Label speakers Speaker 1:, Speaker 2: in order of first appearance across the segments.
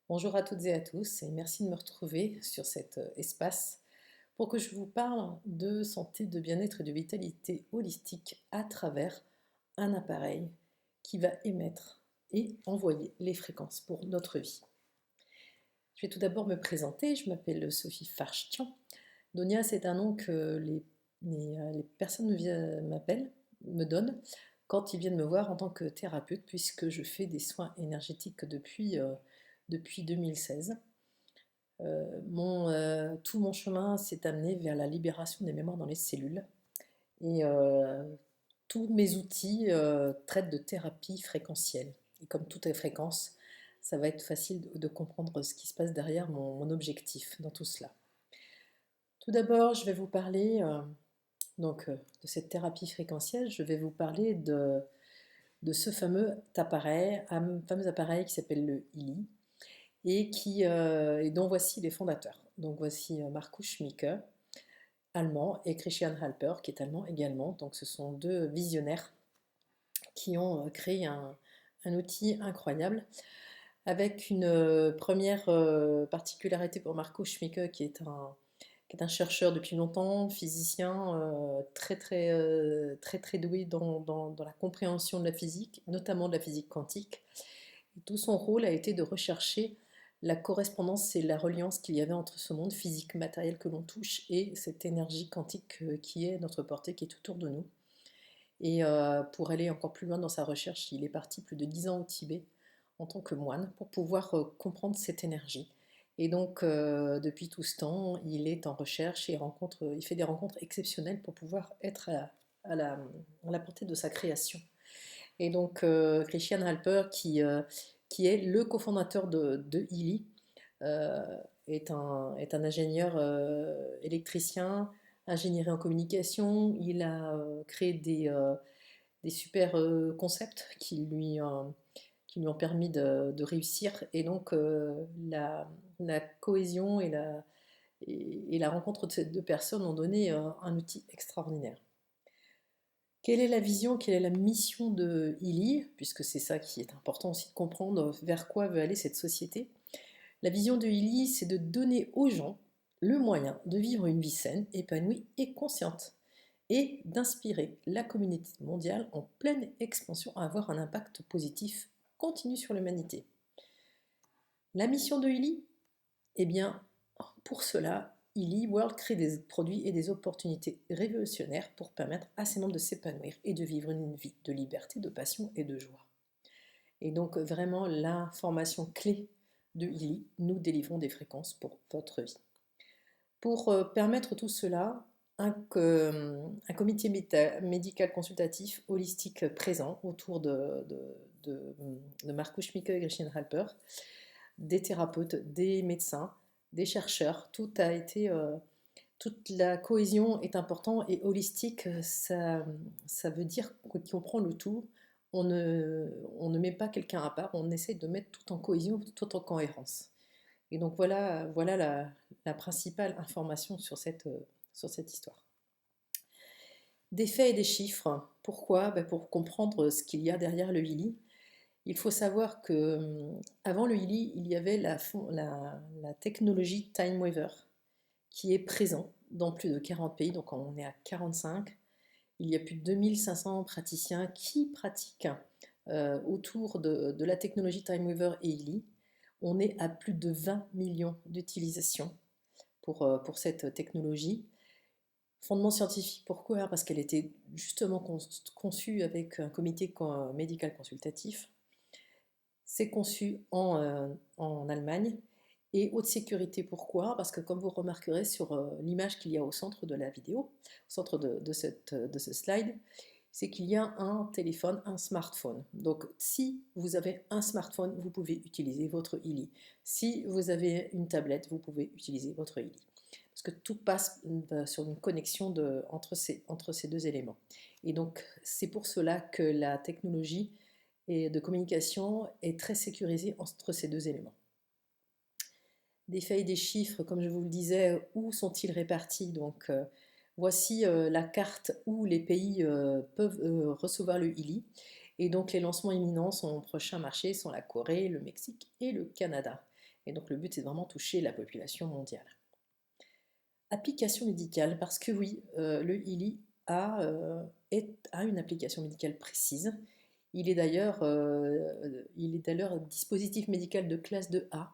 Speaker 1: Bonjour à toutes et à tous et merci de me retrouver sur cet espace pour que je vous parle de santé, de bien-être et de vitalité holistique à travers un appareil qui va émettre et envoyer les fréquences pour notre vie. Je vais tout d'abord me présenter, je m'appelle Sophie Farchtian. Donia, c'est un nom que les personnes m'appellent, me donnent quand ils viennent me voir en tant que thérapeute puisque je fais des soins énergétiques depuis 2016. Tout mon chemin s'est amené vers la libération des mémoires dans les cellules et tous mes outils traitent de thérapie fréquentielle. Et comme tout est fréquence, ça va être facile de comprendre ce qui se passe derrière mon objectif dans tout cela. Tout d'abord, je vais vous parler de cette thérapie fréquentielle. Je vais vous parler de ce fameux appareil qui s'appelle le ILI et dont voici les fondateurs. Donc voici Markus Schmicke, allemand, et Christian Halper, qui est allemand également. Donc ce sont deux visionnaires qui ont créé un outil incroyable, avec une première particularité pour Markus Schmicke, qui est un chercheur depuis longtemps, physicien très doué dans la compréhension de la physique, notamment de la physique quantique. Et tout son rôle a été de rechercher la correspondance et la reliance qu'il y avait entre ce monde physique matériel que l'on touche et cette énergie quantique qui est à notre portée, qui est autour de nous. Et pour aller encore plus loin dans sa recherche, il est parti plus de 10 ans au Tibet en tant que moine pour pouvoir comprendre cette énergie. Et donc, depuis tout ce temps, il est en recherche et il fait des rencontres exceptionnelles pour pouvoir être à la portée de sa création. Et donc, Christian Halper, qui est le cofondateur de Illy, euh, est un ingénieur électricien, ingénieur en communication. Il a créé des super concepts qui lui ont permis de réussir. Et donc, la cohésion et la rencontre de ces deux personnes ont donné un outil extraordinaire. Quelle est la vision, quelle est la mission de Illy, puisque c'est ça qui est important aussi de comprendre vers quoi veut aller cette société. La vision de Illy, c'est de donner aux gens le moyen de vivre une vie saine, épanouie et consciente, et d'inspirer la communauté mondiale en pleine expansion à avoir un impact positif continu sur l'humanité. La mission de Illy, eh bien, pour cela, Illy World crée des produits et des opportunités révolutionnaires pour permettre à ses membres de s'épanouir et de vivre une vie de liberté, de passion et de joie. Et donc vraiment l'information clé de Illy, nous délivrons des fréquences pour votre vie. Pour permettre tout cela, un comité médical consultatif holistique présent autour de Markus Schmicke et Christian Halper, des thérapeutes, des médecins, des chercheurs, toute la cohésion est importante et holistique, ça veut dire qu'on prend le tout, on ne met pas quelqu'un à part, on essaie de mettre tout en cohésion, tout en cohérence. Et donc voilà la principale information sur cette histoire. Des faits et des chiffres. Pourquoi? Pour comprendre ce qu'il y a derrière le Illy. Il faut savoir que avant le Illy, il y avait la technologie Time Waver qui est présent dans plus de 40 pays, donc on est à 45. Il y a plus de 2500 praticiens qui pratiquent autour de la technologie Time Waver et Illy. On est à plus de 20 millions d'utilisations pour cette technologie. Fondement scientifique, pourquoi? Parce qu'elle était justement conçue avec un comité médical consultatif. C'est conçu en Allemagne. Et haute sécurité, pourquoi? Parce que comme vous remarquerez sur l'image qu'il y a au centre de la vidéo, au centre de ce slide, c'est qu'il y a un téléphone, un smartphone. Donc si vous avez un smartphone, vous pouvez utiliser votre Illy. Si vous avez une tablette, vous pouvez utiliser votre Illy. Parce que tout passe sur une connexion entre ces deux éléments. Et donc c'est pour cela que la technologie de communication est très sécurisée entre ces deux éléments. Des faits et des chiffres, comme je vous le disais, où sont-ils répartis? Donc, voici la carte où les pays peuvent recevoir le Illy. Et donc, les lancements imminents, son prochain marché sont la Corée, le Mexique et le Canada. Et donc le but, c'est de vraiment toucher la population mondiale. Application médicale, parce que oui, le ILI a une application médicale précise. Il est d'ailleurs dispositif médical de classe 2A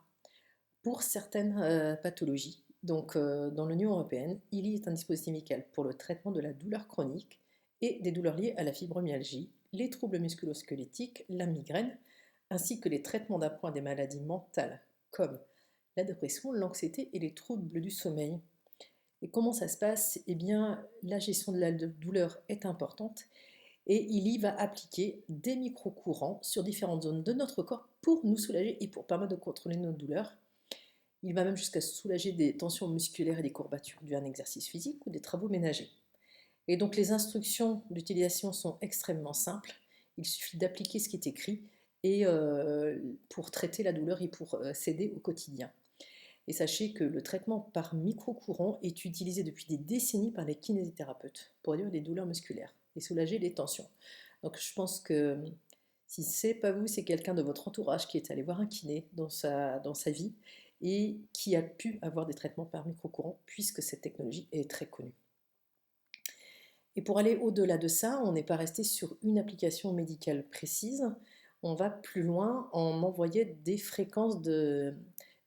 Speaker 1: pour certaines pathologies. Donc, dans l'Union européenne, ILI est un dispositif médical pour le traitement de la douleur chronique et des douleurs liées à la fibromyalgie, les troubles musculo-squelettiques, la migraine, ainsi que les traitements d'appoint des maladies mentales comme la dépression, l'anxiété et les troubles du sommeil. Et comment ça se passe? Eh bien, la gestion de la douleur est importante et il y va appliquer des micro-courants sur différentes zones de notre corps pour nous soulager et pour permettre de contrôler nos douleurs. Il va même jusqu'à soulager des tensions musculaires et des courbatures dues à un exercice physique ou des travaux ménagers. Et donc les instructions d'utilisation sont extrêmement simples. Il suffit d'appliquer ce qui est écrit et pour traiter la douleur et pour s'aider au quotidien. Et sachez que le traitement par micro-courant est utilisé depuis des décennies par les kinésithérapeutes pour réduire les douleurs musculaires et soulager les tensions. Donc je pense que si c'est pas vous, c'est quelqu'un de votre entourage qui est allé voir un kiné dans sa vie et qui a pu avoir des traitements par micro-courant puisque cette technologie est très connue. Et pour aller au-delà de ça, on n'est pas resté sur une application médicale précise, on va plus loin en envoyant des fréquences de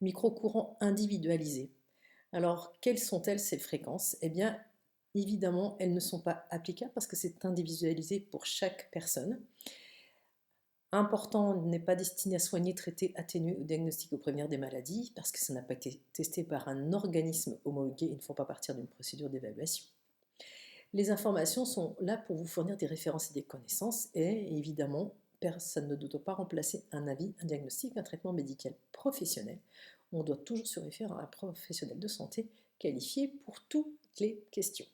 Speaker 1: micro-courants individualisés. Alors, quelles sont-elles ces fréquences? Eh bien, évidemment, elles ne sont pas applicables parce que c'est individualisé pour chaque personne. Important, n'est pas destiné à soigner, traiter, atténuer ou diagnostiquer ou prévenir des maladies parce que ça n'a pas été testé par un organisme homologué et ne font pas partir d'une procédure d'évaluation. Les informations sont là pour vous fournir des références et des connaissances et évidemment, personne ne doit pas remplacer un avis, un diagnostic, un traitement médical professionnel. On doit toujours se référer à un professionnel de santé qualifié pour toutes les questions.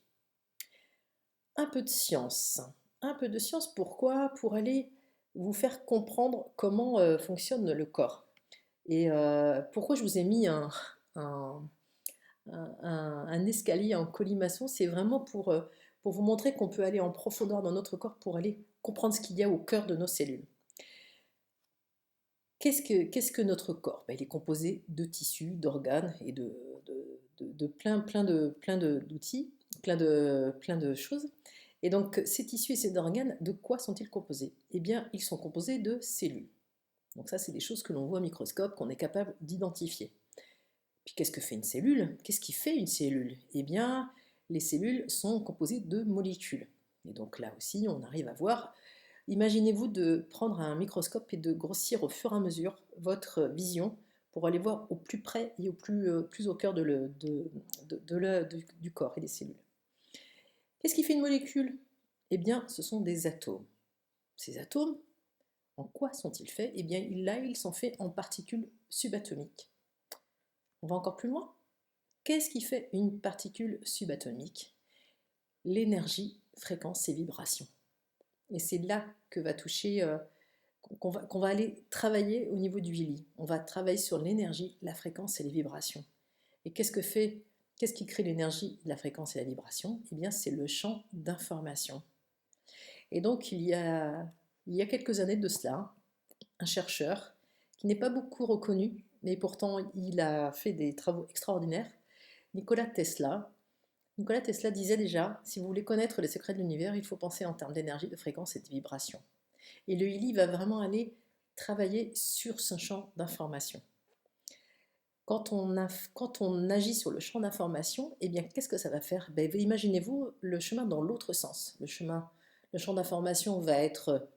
Speaker 1: Un peu de science. Un peu de science, pourquoi? Pour aller vous faire comprendre comment fonctionne le corps. Et pourquoi je vous ai mis un, un escalier en colimaçon, c'est vraiment pour vous montrer qu'on peut aller en profondeur dans notre corps pour aller comprendre ce qu'il y a au cœur de nos cellules. Qu'est-ce que notre corps? Il est composé de tissus, d'organes et de plein d'outils, plein de choses. Et donc ces tissus et ces organes, de quoi sont-ils composés? Eh bien, ils sont composés de cellules. Donc ça, c'est des choses que l'on voit au microscope, qu'on est capable d'identifier. Puis qu'est-ce que fait une cellule? Qu'est-ce qui fait une cellule? Eh bien, les cellules sont composées de molécules. Et donc là aussi, on arrive à voir. Imaginez-vous de prendre un microscope et de grossir au fur et à mesure votre vision pour aller voir au plus près et plus au cœur du corps et des cellules. Qu'est-ce qui fait une molécule? Eh bien, ce sont des atomes. Ces atomes, en quoi sont-ils faits? Eh bien, là, ils sont faits en particules subatomiques. On va encore plus loin. Qu'est-ce qui fait une particule subatomique? L'énergie, fréquence et vibration. Et c'est là que va toucher, qu'on va aller travailler au niveau du ILI. On va travailler sur l'énergie, la fréquence et les vibrations. Et qu'est-ce qui crée l'énergie, la fréquence et la vibration? Eh bien, c'est le champ d'information. Et donc, il y a quelques années de cela, un chercheur qui n'est pas beaucoup reconnu, mais pourtant il a fait des travaux extraordinaires, Nikola Tesla. Nikola Tesla disait déjà, si vous voulez connaître les secrets de l'univers, il faut penser en termes d'énergie, de fréquence et de vibration. Et le ILI va vraiment aller travailler sur ce champ d'information. Quand on agit sur le champ d'information, eh bien, qu'est-ce que ça va faire? Imaginez-vous le chemin dans l'autre sens. Le champ d'information va être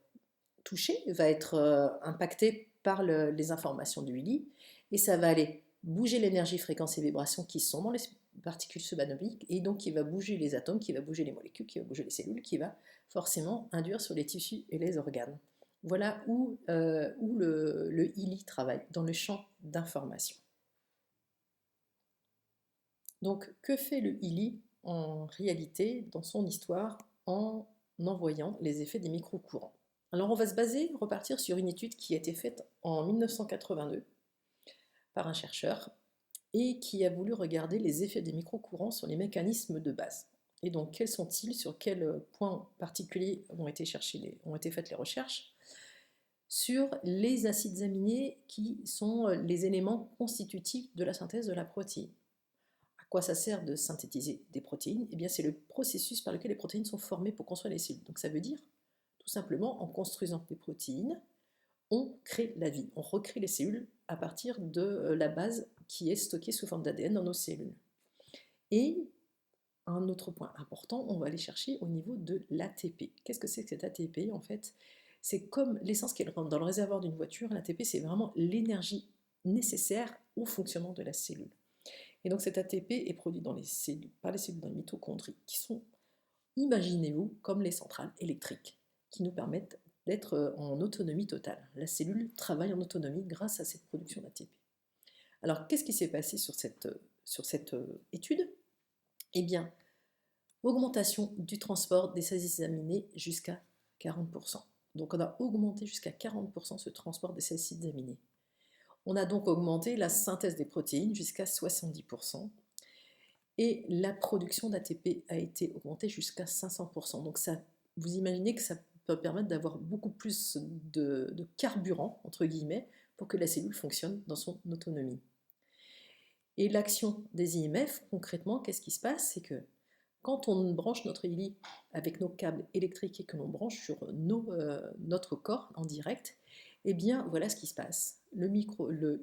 Speaker 1: touché, va être impacté par les informations du ILI, et ça va aller bouger l'énergie, fréquence et vibration qui sont dans les particules subatomiques, et donc qui va bouger les atomes, qui va bouger les molécules, qui va bouger les cellules, qui va forcément induire sur les tissus et les organes. Voilà où le ILI travaille, dans le champ d'information. Donc, que fait le ILI en réalité dans son histoire en envoyant les effets des micro-courants? Alors, on va se repartir sur une étude qui a été faite en 1982 par un chercheur et qui a voulu regarder les effets des micro-courants sur les mécanismes de base. Et donc, quels sont-ils? Sur quels points particuliers ont été faites les recherches? sur les acides aminés qui sont les éléments constitutifs de la synthèse de la protéine. À quoi ça sert de synthétiser des protéines? Eh bien, c'est le processus par lequel les protéines sont formées pour construire les cellules. Donc ça veut dire, tout simplement, en construisant des protéines, on crée la vie, on recrée les cellules à partir de la base qui est stockée sous forme d'ADN dans nos cellules. Et un autre point important, on va aller chercher au niveau de l'ATP. Qu'est-ce que c'est que cet ATP? En fait, c'est comme l'essence qui est dans le réservoir d'une voiture. L'ATP, c'est vraiment l'énergie nécessaire au fonctionnement de la cellule. Et donc cet ATP est produit dans les cellules, par les cellules dans les mitochondries, qui sont, imaginez-vous, comme les centrales électriques, qui nous permettent d'être en autonomie totale. La cellule travaille en autonomie grâce à cette production d'ATP. Alors, qu'est-ce qui s'est passé sur cette étude? Eh bien, augmentation du transport des acides aminés jusqu'à 40%. Donc on a augmenté jusqu'à 40% ce transport des acides aminés. On a donc augmenté la synthèse des protéines jusqu'à 70%. Et la production d'ATP a été augmentée jusqu'à 500%. Donc ça, vous imaginez que ça peut permettre d'avoir beaucoup plus de carburant, entre guillemets, pour que la cellule fonctionne dans son autonomie. Et l'action des IMF, concrètement, qu'est-ce qui se passe? C'est que quand on branche notre ILI avec nos câbles électriques et que l'on branche sur notre corps en direct, eh bien voilà ce qui se passe. Le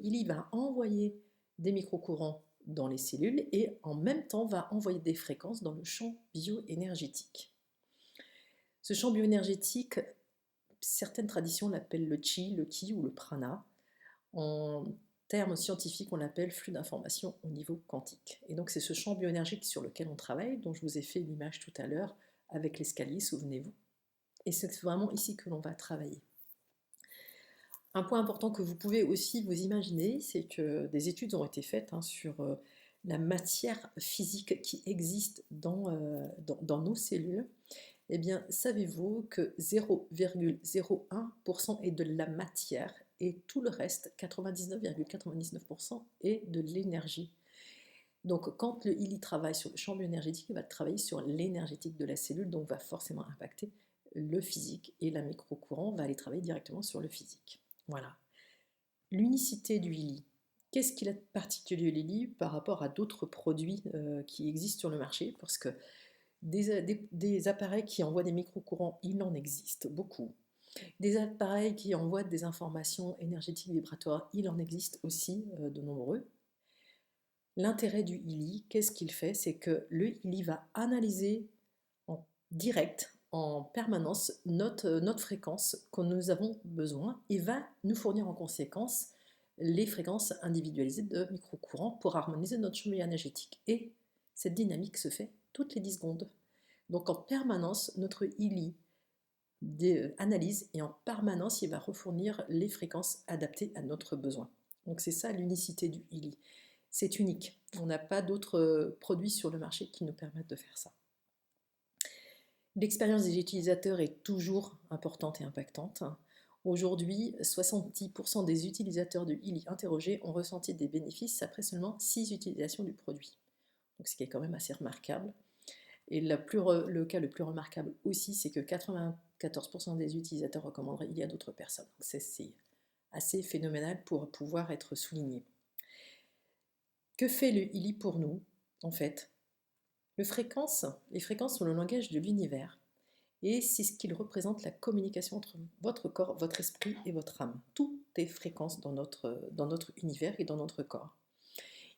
Speaker 1: ILI va envoyer des microcourants dans les cellules et en même temps va envoyer des fréquences dans le champ bioénergétique. Ce champ bioénergétique, certaines traditions l'appellent le chi, le ki ou le prana. En termes scientifiques, on l'appelle flux d'informations au niveau quantique. Et donc c'est ce champ bioénergique sur lequel on travaille, dont je vous ai fait l'image tout à l'heure avec l'escalier, souvenez-vous. Et c'est vraiment ici que l'on va travailler. Un point important que vous pouvez aussi vous imaginer, c'est que des études ont été faites sur la matière physique qui existe dans nos cellules. Eh bien, savez-vous que 0,01% est de la matière et tout le reste, 99,99%, est de l'énergie. Donc, quand le ILI travaille sur le champ bioénergétique, il va travailler sur l'énergétique de la cellule, donc va forcément impacter le physique. Et la microcourant va aller travailler directement sur le physique. Voilà. L'unicité du ILI. Qu'est-ce qu'il a de particulier l'ILI par rapport à d'autres produits qui existent sur le marché? Parce que des appareils qui envoient des microcourants, il en existe beaucoup. Des appareils qui envoient des informations énergétiques vibratoires, il en existe aussi de nombreux. L'intérêt du ILI, qu'est-ce qu'il fait? C'est que le ILI va analyser en direct, en permanence, notre fréquence que nous avons besoin et va nous fournir en conséquence les fréquences individualisées de microcourants pour harmoniser notre champ énergétique. Et cette dynamique se fait toutes les 10 secondes. Donc en permanence, notre ILI analyse et en permanence, il va refournir les fréquences adaptées à notre besoin. Donc c'est ça l'unicité du ILI. C'est unique. On n'a pas d'autres produits sur le marché qui nous permettent de faire ça. L'expérience des utilisateurs est toujours importante et impactante. Aujourd'hui, 70% des utilisateurs de ILI interrogés ont ressenti des bénéfices après seulement 6 utilisations du produit. Donc ce qui est quand même assez remarquable. Et le cas le plus remarquable aussi, c'est que 94% des utilisateurs recommanderaient ILI à d'autres personnes. Donc c'est assez phénoménal pour pouvoir être souligné. Que fait le ILI pour nous, en fait? Les fréquences sont le langage de l'univers. Et c'est ce qu'il représente, la communication entre votre corps, votre esprit et votre âme. Tout est fréquence dans notre univers et dans notre corps.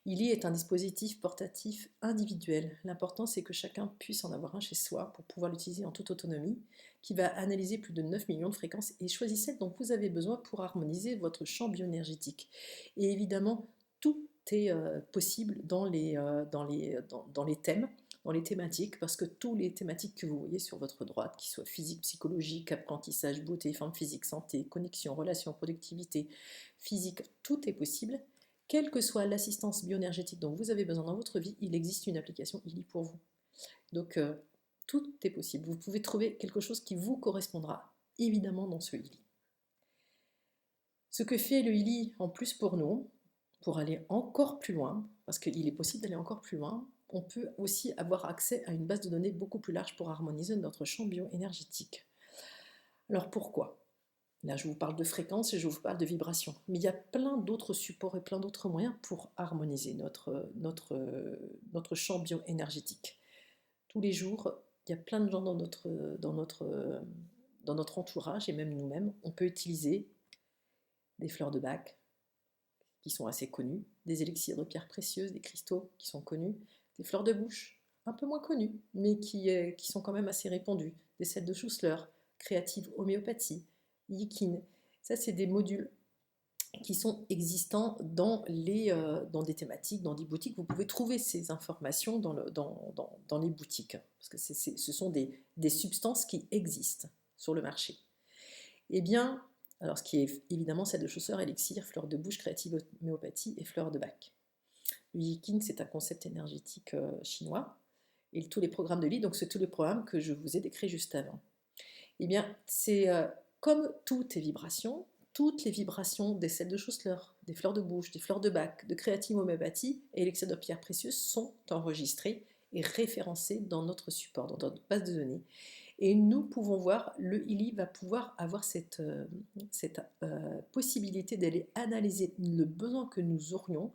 Speaker 1: ILI est un dispositif portatif individuel. L'important, c'est que chacun puisse en avoir un chez soi pour pouvoir l'utiliser en toute autonomie, qui va analyser plus de 9 millions de fréquences et choisir celle dont vous avez besoin pour harmoniser votre champ bioénergétique. Et évidemment, tout est possible dans les thèmes, dans les thématiques, parce que tous les thématiques que vous voyez sur votre droite, qu'ils soient physique, psychologique, apprentissage, beauté, forme physique, santé, connexion, relation, productivité, physique, tout est possible. Quelle que soit l'assistance bioénergétique dont vous avez besoin dans votre vie, il existe une application ILI pour vous. Donc tout est possible. Vous pouvez trouver quelque chose qui vous correspondra, évidemment, dans ce ILI. Ce que fait le ILI en plus pour nous, pour aller encore plus loin, parce qu'il est possible d'aller encore plus loin, on peut aussi avoir accès à une base de données beaucoup plus large pour harmoniser notre champ bioénergétique. Alors pourquoi? Là, je vous parle de fréquence et je vous parle de vibration. Mais il y a plein d'autres supports et plein d'autres moyens pour harmoniser notre champ bioénergétique. Tous les jours, il y a plein de gens dans notre entourage et même nous-mêmes. On peut utiliser des fleurs de bac qui sont assez connues, des élixirs de pierres précieuses, des cristaux qui sont connus, des fleurs de bouche un peu moins connues, mais qui sont quand même assez répandues, des sels de Schussler, créative homéopathie, Yikin. Ça, c'est des modules qui sont existants dans des thématiques, dans des boutiques. Vous pouvez trouver ces informations dans les boutiques, parce que ce sont des substances qui existent sur le marché. Eh bien, alors ce qui est évidemment celle de chausseur, élixir, fleur de bouche, créative homéopathie et fleur de bac. Le Yiking, c'est un concept énergétique chinois, et tous les programmes de Li, donc c'est tous les programmes que je vous ai décrits juste avant. Eh bien, c'est comme toutes les vibrations des sels de Schussler, des fleurs de bouche, des fleurs de bac, de créatine homéopathie et l'excès de pierres précieuses sont enregistrées et référencées dans notre support, dans notre base de données. Et nous pouvons voir, le ILI va pouvoir avoir cette possibilité d'aller analyser le besoin que nous aurions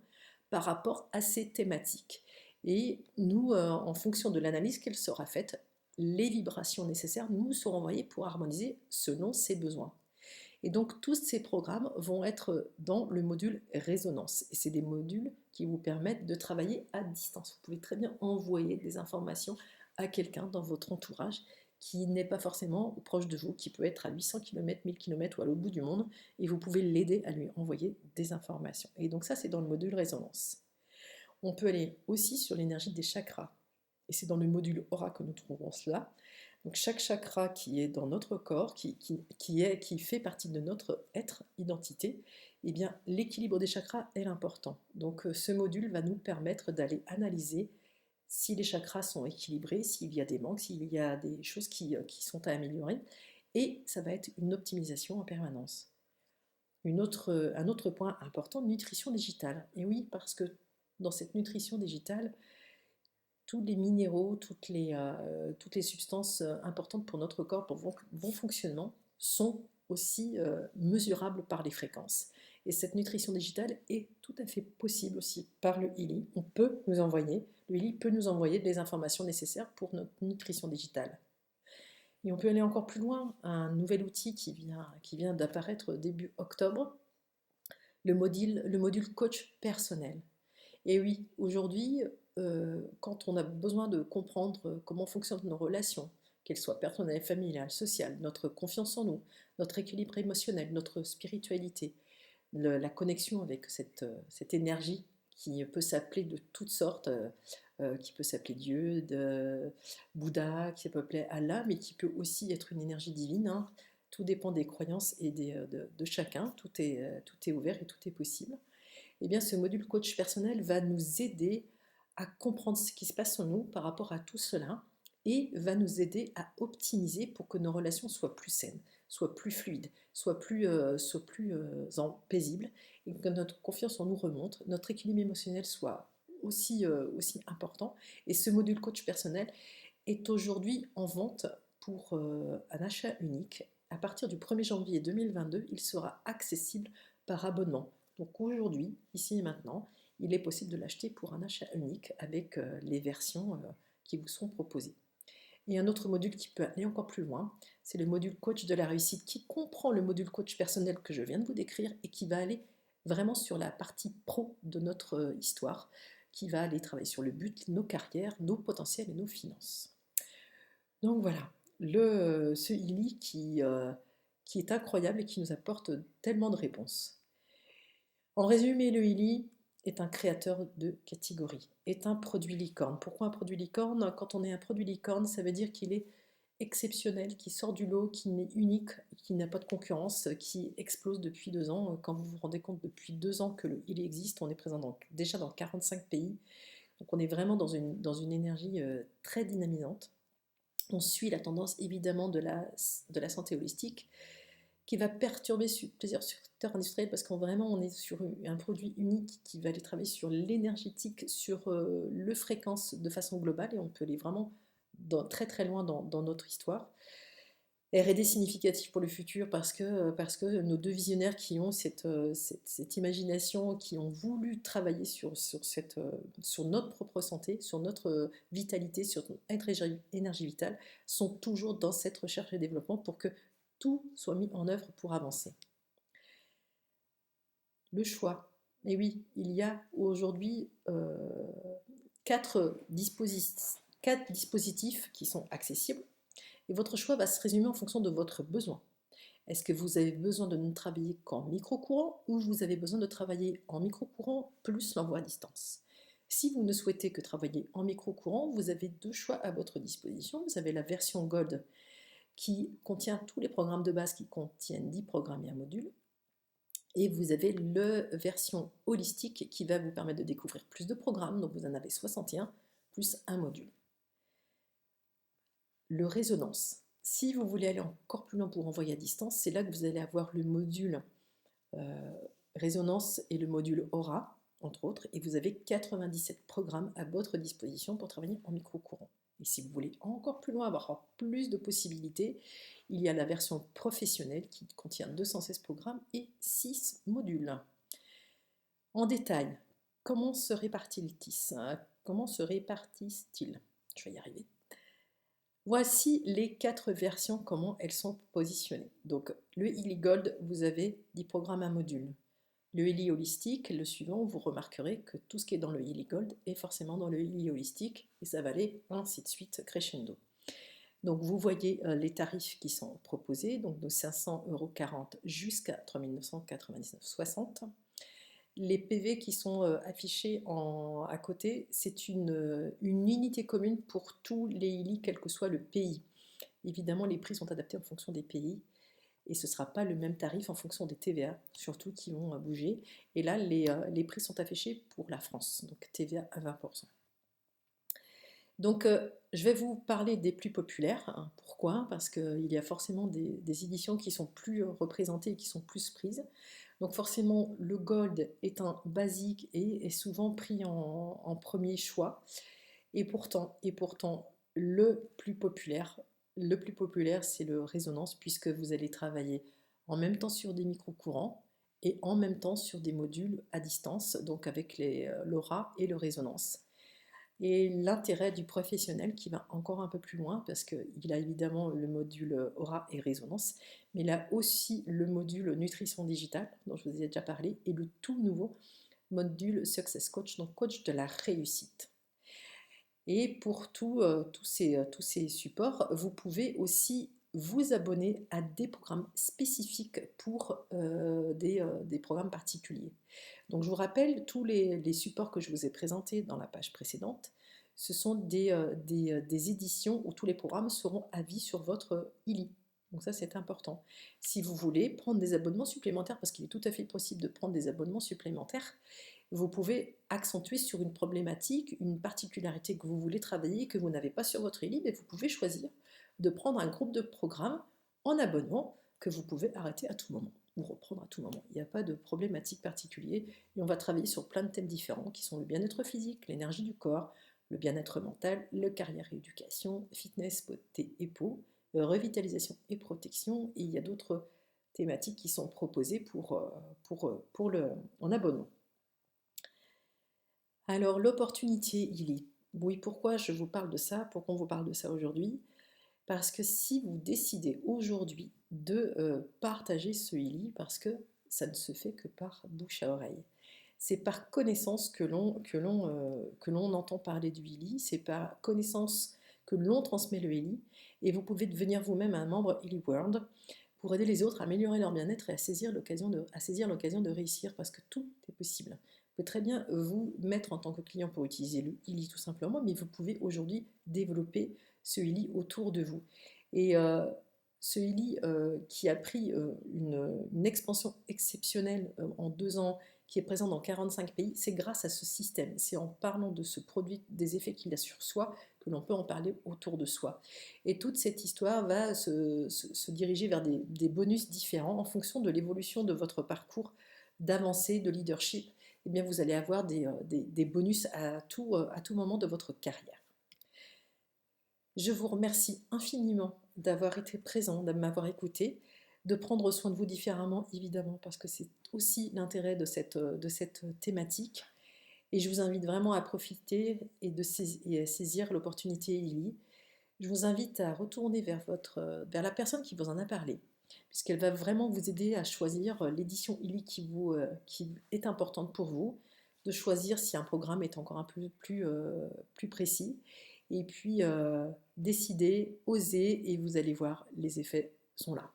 Speaker 1: par rapport à ces thématiques. Et nous, en fonction de l'analyse qu'elle sera faite, les vibrations nécessaires nous seront envoyées pour harmoniser selon ces besoins. Et donc tous ces programmes vont être dans le module résonance. Et c'est des modules qui vous permettent de travailler à distance. Vous pouvez très bien envoyer des informations à quelqu'un dans votre entourage qui n'est pas forcément proche de vous, qui peut être à 800 km, 1000 km ou à l'autre bout du monde, et vous pouvez l'aider à lui envoyer des informations. Et donc ça, c'est dans le module résonance. On peut aller aussi sur l'énergie des chakras. Et c'est dans le module aura que nous trouvons cela. Donc chaque chakra qui est dans notre corps, qui fait partie de notre être, identité, eh bien l'équilibre des chakras est important. Donc ce module va nous permettre d'aller analyser si les chakras sont équilibrés, s'il y a des manques, s'il y a des choses qui sont à améliorer. Et ça va être une optimisation en permanence. Un autre point important, nutrition digitale. Et oui, parce que dans cette nutrition digitale, tous les minéraux, toutes les substances importantes pour notre corps, pour bon fonctionnement, sont aussi mesurables par les fréquences. Et cette nutrition digitale est tout à fait possible aussi par le ILI. Le ILI peut nous envoyer des informations nécessaires pour notre nutrition digitale. Et on peut aller encore plus loin, un nouvel outil qui vient d'apparaître début octobre, le module coach personnel. Et oui, aujourd'hui, quand on a besoin de comprendre comment fonctionnent nos relations, qu'elles soient personnelles, familiales, sociales, notre confiance en nous, notre équilibre émotionnel, notre spiritualité, la connexion avec cette énergie qui peut s'appeler de toutes sortes, qui peut s'appeler Dieu, Bouddha, qui peut s'appeler Allah, mais qui peut aussi être une énergie divine, hein. Tout dépend des croyances et de chacun, tout est ouvert et tout est possible. Eh bien, ce module coach personnel va nous aider à comprendre ce qui se passe en nous par rapport à tout cela et va nous aider à optimiser pour que nos relations soient plus saines, soient plus fluides, soient plus paisibles et que notre confiance en nous remonte, notre équilibre émotionnel soit aussi important. Et ce module coach personnel est aujourd'hui en vente pour un achat unique. À partir du 1er janvier 2022, il sera accessible par abonnement. Donc aujourd'hui, ici et maintenant, il est possible de l'acheter pour un achat unique avec les versions qui vous sont proposées. Et un autre module qui peut aller encore plus loin, c'est le module coach de la réussite qui comprend le module coach personnel que je viens de vous décrire et qui va aller vraiment sur la partie pro de notre histoire, qui va aller travailler sur le but, nos carrières, nos potentiels et nos finances. Donc voilà, ce ILI qui est incroyable et qui nous apporte tellement de réponses. En résumé, le ILI est un créateur de catégorie, est un produit licorne. Pourquoi un produit licorne? Quand on est un produit licorne, ça veut dire qu'il est exceptionnel, qui sort du lot, qui est unique, qui n'a pas de concurrence, qui explose depuis 2 ans. Quand vous vous rendez compte depuis 2 ans que le ILI existe, on est présent déjà dans 45 pays. Donc on est vraiment dans une énergie très dynamisante. On suit la tendance évidemment de la santé holistique qui va perturber plusieurs secteurs industriels parce qu'on est sur un produit unique qui va aller travailler sur l'énergétique, sur le fréquence de façon globale et on peut aller vraiment très très loin dans notre histoire. R&D significatif pour le futur parce que nos deux visionnaires qui ont cette imagination, qui ont voulu travailler sur notre propre santé, sur notre vitalité, sur notre énergie vitale, sont toujours dans cette recherche et développement pour que tout soit mis en œuvre pour avancer. Le choix. Et oui, il y a aujourd'hui 4 dispositifs qui sont accessibles. Et votre choix va se résumer en fonction de votre besoin. Est-ce que vous avez besoin de ne travailler qu'en micro-courant ou vous avez besoin de travailler en micro-courant plus l'envoi à distance? Si vous ne souhaitez que travailler en micro-courant, vous avez 2 choix à votre disposition. Vous avez la version Gold qui contient tous les programmes de base qui contiennent 10 programmes et un module. Et vous avez la version holistique qui va vous permettre de découvrir plus de programmes, donc vous en avez 61, plus un module. Le résonance. Si vous voulez aller encore plus loin pour envoyer à distance, c'est là que vous allez avoir le module résonance et le module aura, entre autres, et vous avez 97 programmes à votre disposition pour travailler en micro-courant. Et si vous voulez encore plus loin, avoir plus de possibilités, il y a la version professionnelle qui contient 216 programmes et 6 modules. En détail, comment se répartissent-ils? Je vais y arriver. Voici les 4 versions, comment elles sont positionnées. Donc, le Healy Gold, vous avez 10 programmes à module. Le Healy Holistique, le suivant, vous remarquerez que tout ce qui est dans le Healy Gold est forcément dans le Healy Holistique, et ça va aller ainsi de suite, crescendo. Donc, vous voyez les tarifs qui sont proposés, donc de 500,40 € jusqu'à 3 999,60 €. Les PV qui sont affichés à côté, c'est une unité commune pour tous les Healy, quel que soit le pays. Évidemment, les prix sont adaptés en fonction des pays et ce ne sera pas le même tarif en fonction des TVA, surtout qui vont bouger. Et là, les prix sont affichés pour la France, donc TVA à 20%. Donc, je vais vous parler des plus populaires. Pourquoi? Parce qu'il y a forcément des éditions qui sont plus représentées et qui sont plus prises. Donc forcément, le Gold est un basique et est souvent pris en premier choix. Et pourtant, le plus populaire, c'est le Résonance, puisque vous allez travailler en même temps sur des micro-courants et en même temps sur des modules à distance, donc avec l'aura et le Résonance. Et l'intérêt du professionnel qui va encore un peu plus loin, parce qu'il a évidemment le module aura et résonance, mais il a aussi le module nutrition digitale, dont je vous ai déjà parlé, et le tout nouveau module Success Coach, donc coach de la réussite. Et pour tous ces supports, vous pouvez aussi vous abonner à des programmes spécifiques pour des programmes particuliers. Donc je vous rappelle, tous les supports que je vous ai présentés dans la page précédente, ce sont des éditions où tous les programmes seront à vie sur votre Healy. Donc ça c'est important. Si vous voulez prendre des abonnements supplémentaires, parce qu'il est tout à fait possible de prendre des abonnements supplémentaires, vous pouvez accentuer sur une problématique, une particularité que vous voulez travailler, que vous n'avez pas sur votre Healy, et vous pouvez choisir de prendre un groupe de programmes en abonnement que vous pouvez arrêter à tout moment ou reprendre à tout moment. Il n'y a pas de problématique particulière et on va travailler sur plein de thèmes différents qui sont le bien-être physique, l'énergie du corps, le bien-être mental, le carrière et éducation, fitness, beauté et peau, revitalisation et protection, et il y a d'autres thématiques qui sont proposées en abonnement. Alors l'opportunité, il est... Oui, pourquoi je vous parle de ça? Pourquoi on vous parle de ça aujourd'hui? Parce que si vous décidez aujourd'hui de partager ce Healy, parce que ça ne se fait que par bouche à oreille. C'est par connaissance que l'on entend parler du Healy, c'est par connaissance que l'on transmet le Healy, et vous pouvez devenir vous-même un membre Healy World pour aider les autres à améliorer leur bien-être et à saisir l'occasion de réussir, parce que tout est possible. Vous pouvez très bien vous mettre en tant que client pour utiliser le Healy tout simplement, mais vous pouvez aujourd'hui développer ce Healy autour de vous. Et ce Healy qui a pris une expansion exceptionnelle en 2 ans, qui est présent dans 45 pays, c'est grâce à ce système. C'est en parlant de ce produit, des effets qu'il a sur soi, que l'on peut en parler autour de soi. Et toute cette histoire va se diriger vers des bonus différents en fonction de l'évolution de votre parcours d'avancée, de leadership. Eh bien, vous allez avoir des bonus à tout moment de votre carrière. Je vous remercie infiniment d'avoir été présent, de m'avoir écouté, de prendre soin de vous différemment, évidemment, parce que c'est aussi l'intérêt de cette thématique. Et je vous invite vraiment à profiter et à saisir l'opportunité Lily. Je vous invite à retourner vers la personne qui vous en a parlé, puisqu'elle va vraiment vous aider à choisir l'édition Illy qui est importante pour vous, de choisir si un programme est encore un peu plus précis, et puis décider, oser, et vous allez voir, les effets sont là.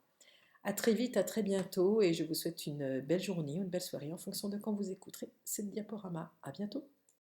Speaker 1: À très vite, à très bientôt, et je vous souhaite une belle journée, une belle soirée en fonction de quand vous écouterez cette diaporama. À bientôt.